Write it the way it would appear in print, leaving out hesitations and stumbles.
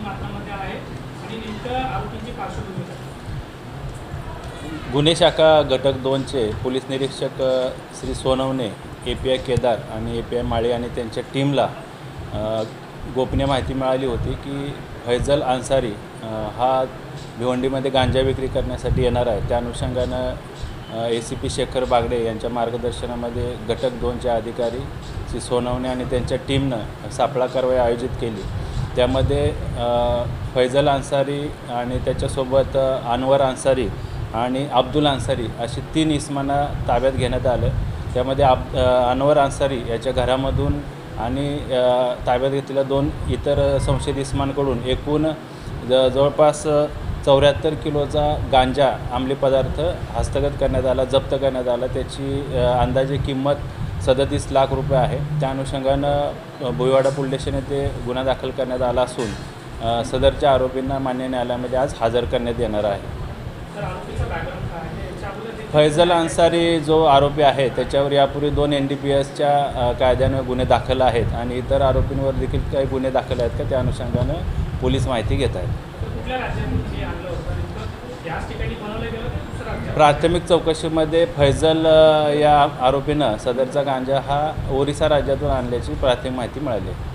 मारण्यामध्ये आहे आणि नेमक्या आरोपींची पार्श्वभूमी काय? गुन्हे शाखा घटक 2चे पोलीस निरीक्षक श्री सोनवणे, API केदार आणि API माळी आणि त्यांच्या टीमला गोपनीय माहिती मिळाली होती की फैजल अन्सारी हा भिवंडीमध्ये गांजा विक्री करण्यासाठी येणार आहे। त्या अनुषंगानं ACP शेखर बागडे यांच्या मार्गदर्शनामध्ये घटक 2चे अधिकारी श्री सोनवणे आणि त्यांच्या टीमनं सापळा कारवाई आयोजित केली। त्यामध्ये फैजल अन्सारी आणि त्याच्यासोबत अनवर अन्सारी आणि अब्दुल अन्सारी अशी 3 इसमांना ताब्यात घेण्यात आलं। त्यामध्ये अनवर अन्सारी याच्या घरामधून आणि ताब्यात घेतलेल्या 2 इतर संशयित इसमांकडून एकूण जवळपास 74 किलोचा गांजा अंमली पदार्थ हस्तगत करण्यात आला, जप्त करण्यात आला। त्याची अंदाजे किंमत 37 लाख रुपये आहे। त्या अनुषंगानं भोईवाडा पोलीस स्टेशन येथे गुन्हा दाखल करण्यात आला असून सदरच्या आरोपींना मान्य न्यायालयामध्ये आज हजर करण्यात येणार आहे। फैजल अन्सारी जो आरोपी आहे त्याच्यावर यापूर्वी 2 NDPSच्या कायद्याने गुन्हे दाखल आहेत आणि इतर आरोपींवर देखील काही गुन्हे दाखल आहेत का त्या अनुषंगानं पोलीस माहिती घेत आहेत। प्राथमिक चौकशीमध्ये फैजल या आरोपीनं सदरचा गांजा हा ओरिसा राज्यातून आणल्याची प्राथमिक माहिती मिळाली आहे।